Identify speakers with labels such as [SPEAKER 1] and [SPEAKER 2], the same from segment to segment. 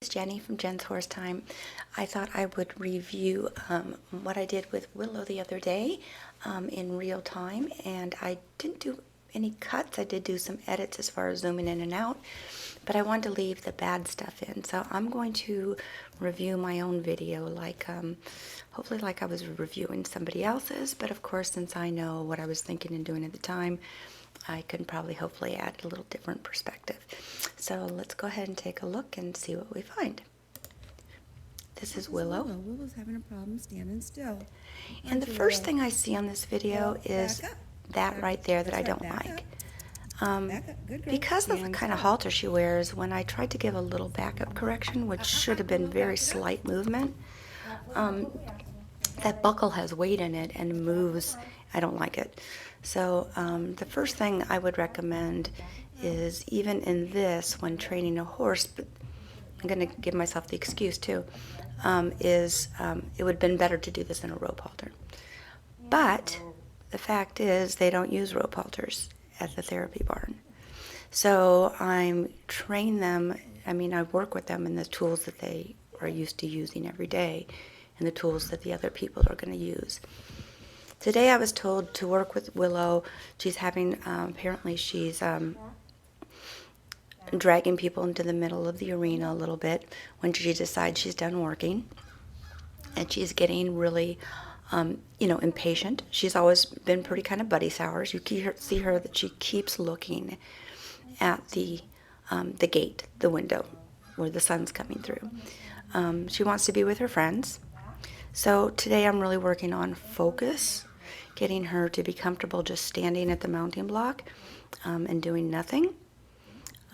[SPEAKER 1] It's Jenny from Jen's Horse Time. I thought I would review what I did with Willow the other day in real time, and I didn't do any cuts. I did do some edits as far as zooming in and out, but I wanted to leave the bad stuff in. So I'm going to review my own video like hopefully like I was reviewing somebody else's, but of course since I know what I was thinking and doing at the time, I can probably hopefully add a little different perspective. So let's go ahead and take a look and see what we find. This is Willow.
[SPEAKER 2] Willow's having a problem standing still.
[SPEAKER 1] And the first thing I see on this video is that right there that I don't like. Because of the kind of halter she wears, when I tried to give a little backup correction, which should have been very slight movement, that buckle has weight in it and moves. I don't like it. So the first thing I would recommend is, even in this, when training a horse, but I'm going to give myself the excuse too, it would have been better to do this in a rope halter. But the fact is they don't use rope halters at the therapy barn. So I'm train them, I work with them in the tools that they are used to using every day and the tools that the other people are going to use. Today I was told to work with Willow. She's having, apparently she's dragging people into the middle of the arena a little bit when she decides she's done working. And she's getting really, impatient. She's always been pretty kind of buddy sours. You see her that she keeps looking at the gate, the window, where the sun's coming through. She wants to be with her friends. So today I'm really working on focus, getting her to be comfortable just standing at the mounting block and doing nothing.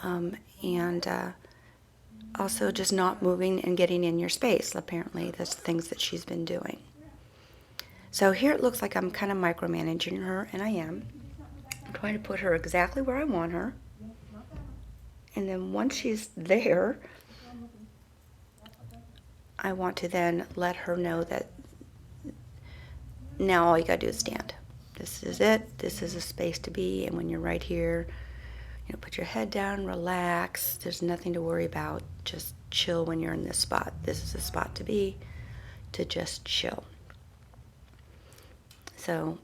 [SPEAKER 1] And also just not moving and getting in your space. Apparently that's things that she's been doing. So here it looks like I'm kind of micromanaging her, and I am. I'm trying to put her exactly where I want her. And then once she's there, I want to then let her know that now all you gotta do is stand. This is it. This is a space to be. And when you're right here, put your head down, relax. There's nothing to worry about. Just chill when you're in this spot. This is a spot to be, to just chill. So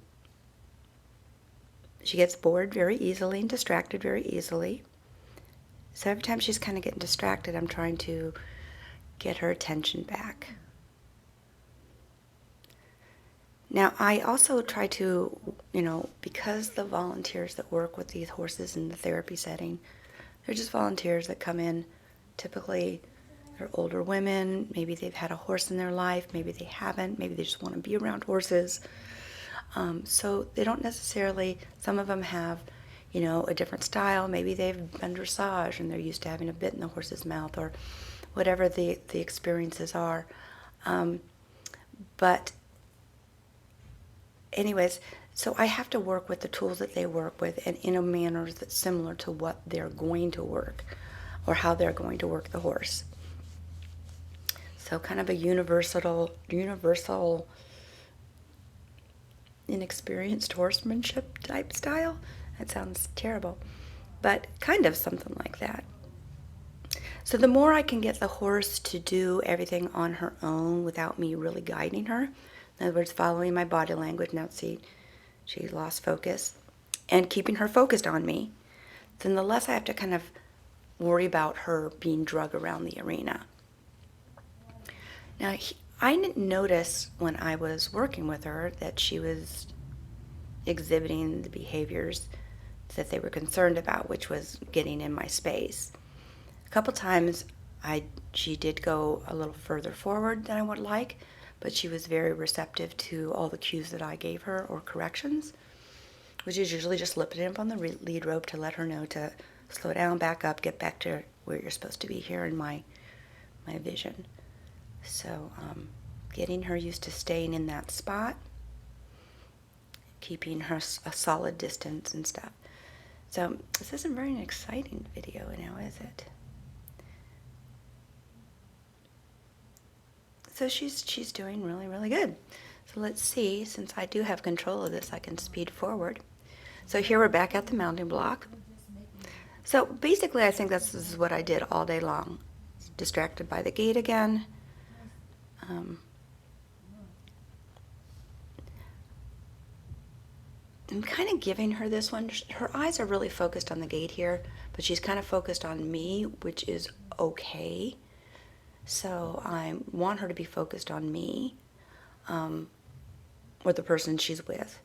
[SPEAKER 1] she gets bored very easily and distracted very easily. So every time she's kind of getting distracted, I'm trying to get her attention back. Now, I also try to, because the volunteers that work with these horses in the therapy setting, they're just volunteers that come in. Typically, they're older women. Maybe they've had a horse in their life. Maybe they haven't. Maybe they just want to be around horses. So they don't necessarily, some of them have, a different style. Maybe they've done dressage and they're used to having a bit in the horse's mouth, or whatever the experiences are. But anyways, so I have to work with the tools that they work with and in a manner that's similar to what they're going to work or how they're going to work the horse. So kind of a universal inexperienced horsemanship type style. That sounds terrible, but kind of something like that. So the more I can get the horse to do everything on her own without me really guiding her, in other words, following my body language, now see, she lost focus, and keeping her focused on me, then the less I have to kind of worry about her being drug around the arena. Now, I didn't notice when I was working with her that she was exhibiting the behaviors that they were concerned about, which was getting in my space. A couple times she did go a little further forward than I would like, but she was very receptive to all the cues that I gave her, or corrections, which is usually just slipping up on the lead rope to let her know to slow down, back up, get back to where you're supposed to be here in my vision. So getting her used to staying in that spot, keeping her a solid distance and stuff. So this isn't very an exciting video now, is it? So she's doing really, really good. So let's see, since I do have control of this, I can speed forward. So here we're back at the mounting block. So basically I think this is what I did all day long. distracted by the gate again. I'm kind of giving her this one. Her eyes are really focused on the gate here, but she's kind of focused on me, which is okay. So I want her to be focused on me, or the person she's with,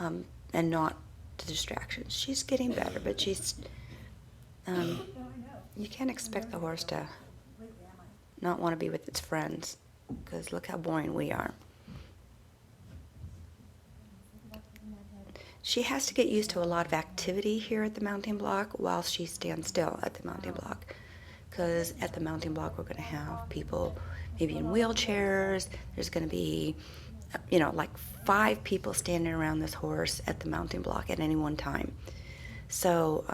[SPEAKER 1] and not the distractions. She's getting better, but she's, you can't expect the horse to not want to be with its friends, because look how boring we are. She has to get used to a lot of activity here at the mounting block while she stands still at the mounting block. Because at the mounting block, we're going to have people maybe in wheelchairs. There's going to be, like 5 people standing around this horse at the mounting block at any one time. So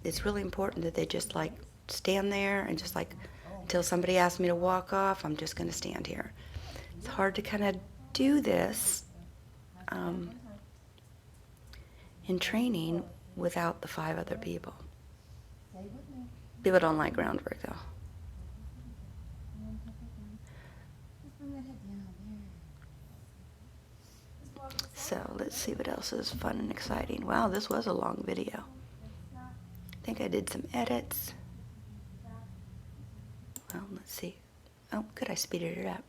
[SPEAKER 1] it's really important that they just like stand there and just like until somebody asks me to walk off, I'm just going to stand here. It's hard to kind of do this in training without the 5 other people. People don't like groundwork though. So let's see what else is fun and exciting. Wow, this was a long video. I think I did some edits. Well, let's see. Oh, good, I speeded it up.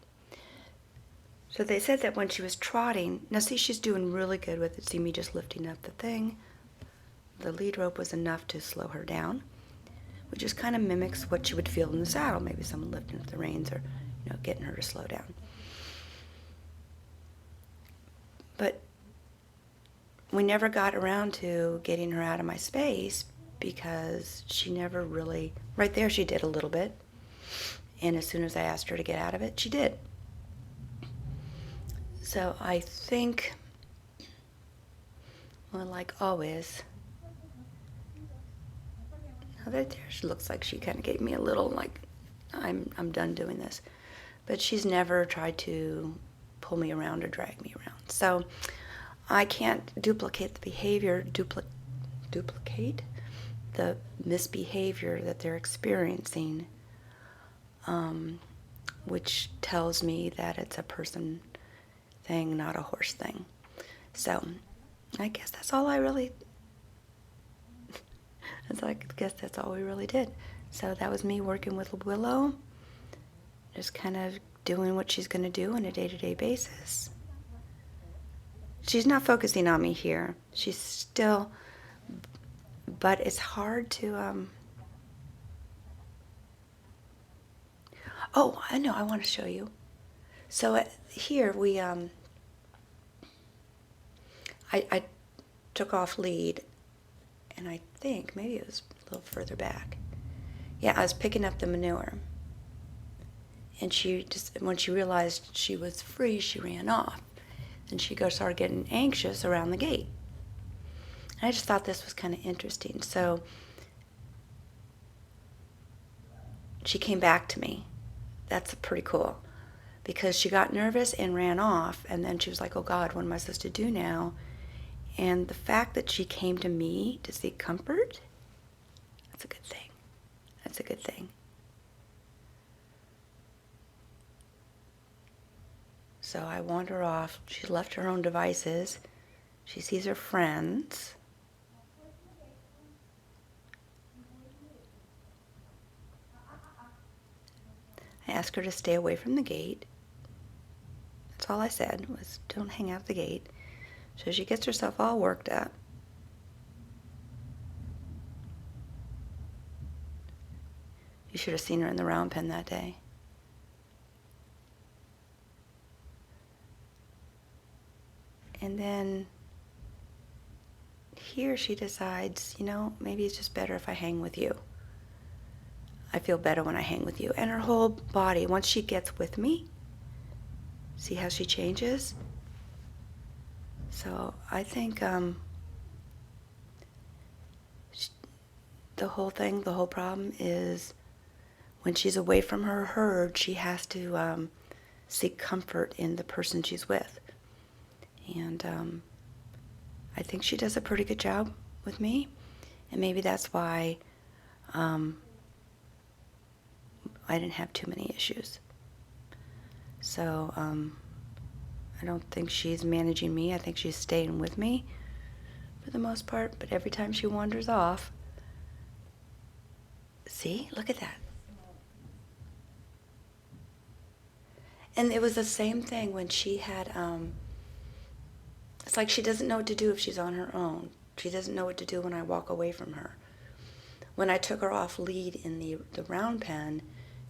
[SPEAKER 1] So they said that when she was trotting, now see, she's doing really good with it. See me just lifting up the thing. The lead rope was enough to slow her down, which just kind of mimics what you would feel in the saddle. Maybe someone lifting up the reins or, getting her to slow down. But we never got around to getting her out of my space because she never really, right there she did a little bit. And as soon as I asked her to get out of it, she did. So I think, well, like always, now that there she looks like she kind of gave me a little like, I'm done doing this. But she's never tried to pull me around or drag me around. So I can't duplicate the behavior, duplicate the misbehavior that they're experiencing, which tells me that it's a person thing, not a horse thing. So I guess that's all we really did. So that was me working with Willow, just kind of doing what she's going to do on a day-to-day basis. She's not focusing on me here. She's still, but it's hard to, oh, I know, I want to show you. So here we, I took off lead, and I think maybe it was a little further back. Yeah, I was picking up the manure. And she just, when she realized she was free, she ran off. And she started getting anxious around the gate. And I just thought this was kind of interesting. So she came back to me. That's pretty cool. Because she got nervous and ran off. And then she was like, oh God, what am I supposed to do now? And the fact that she came to me to seek comfort, that's a good thing. That's a good thing. So I wander off. She's left her own devices. She sees her friends. I asked her to stay away from the gate. That's all I said was don't hang out the gate. So she gets herself all worked up. You should have seen her in the round pen that day. And then here she decides, maybe it's just better if I hang with you. I feel better when I hang with you. And her whole body, once she gets with me, see how she changes? So I think the whole problem is when she's away from her herd, she has to seek comfort in the person she's with. And I think she does a pretty good job with me. And maybe that's why I didn't have too many issues. So I don't think she's managing me. I think she's staying with me for the most part. But every time she wanders off, see, look at that. And it was the same thing when she had, it's like she doesn't know what to do if she's on her own. She doesn't know what to do when I walk away from her. When I took her off lead in the round pen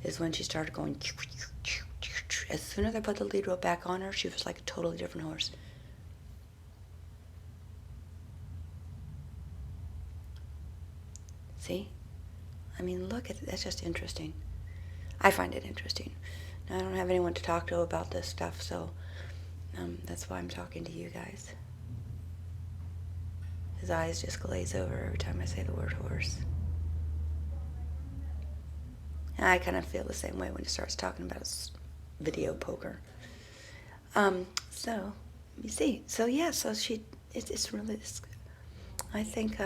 [SPEAKER 1] is when she started going. As soon as I put the lead rope back on her, she was like a totally different horse. See? I mean, look, that's just interesting. I find it interesting. Now, I don't have anyone to talk to about this stuff, so that's why I'm talking to you guys. His eyes just glaze over every time I say the word horse. And I kind of feel the same way when he starts talking about his video poker. So, let me see. So, yeah, so it's really, I think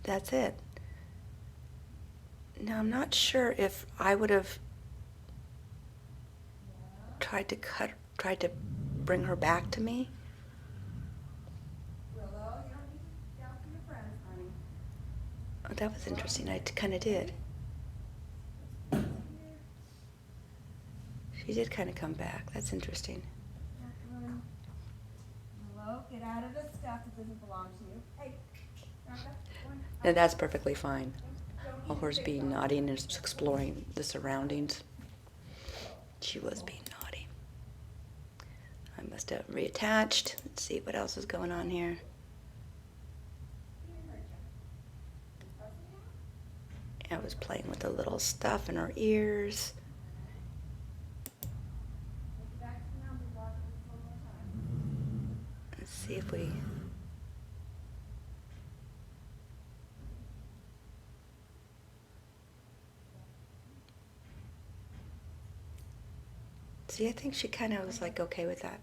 [SPEAKER 1] that's it. Now, I'm not sure if I would have tried to bring her back to me.
[SPEAKER 2] Willow, you don't need to yell for your friends, honey.
[SPEAKER 1] Oh, that was interesting. I kind of did. She did kind of come back. That's interesting.
[SPEAKER 2] Willow, get out of the stuff that doesn't belong to you. Hey,
[SPEAKER 1] Now, that's perfectly fine. A horse being naughty and just exploring the surroundings. She was being naughty. I must have reattached. Let's see what else is going on here. I was playing with the little stuff in her ears. Let's see if we... See, I think she kind of was like okay with that.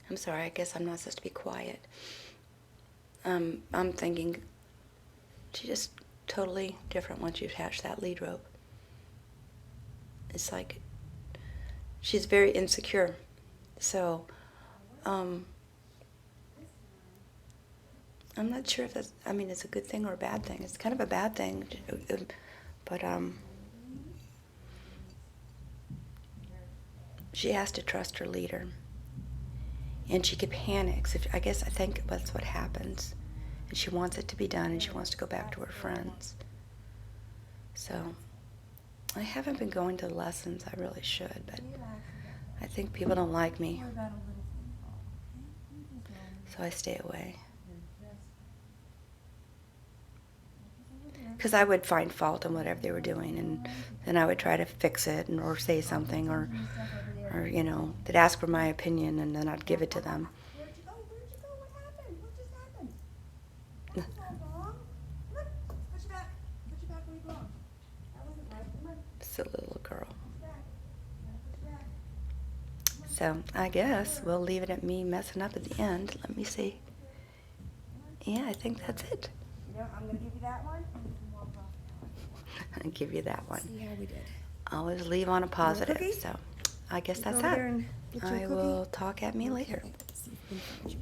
[SPEAKER 1] I'm sorry, I guess I'm not supposed to be quiet. I'm thinking she's just totally different once you attach that lead rope. It's like she's very insecure. So, I'm not sure if that's, I mean, it's a good thing or a bad thing. It's kind of a bad thing, but she has to trust her leader. And she panics. I think that's what happens. And she wants it to be done, and she wants to go back to her friends. So, I haven't been going to the lessons. I really should, but I think people don't like me. So I stay away. Because I would find fault in whatever they were doing, and then I would try to fix it or say something, or you know, they'd ask for my opinion, and then I'd give it to them.
[SPEAKER 2] where'd you go? Where'd you go? What happened? What just happened? That was all wrong. Come on, put your back. Put your back where you belong. That wasn't right. Come on,
[SPEAKER 1] Silly little girl.
[SPEAKER 2] put your back. Put your back.
[SPEAKER 1] So I guess we'll leave it at me messing up at the end. Let me see. Yeah, I think that's it.
[SPEAKER 2] You know, I'm going to give you that one, and you can walk off.
[SPEAKER 1] I'll give you that one.
[SPEAKER 2] See how we did.
[SPEAKER 1] Always leave on a positive.
[SPEAKER 2] cookie?
[SPEAKER 1] So I guess
[SPEAKER 2] You
[SPEAKER 1] that's
[SPEAKER 2] go over
[SPEAKER 1] that.
[SPEAKER 2] there and get your
[SPEAKER 1] I
[SPEAKER 2] cookie?
[SPEAKER 1] will talk at me later.
[SPEAKER 2] Okay, let's see if we can find you.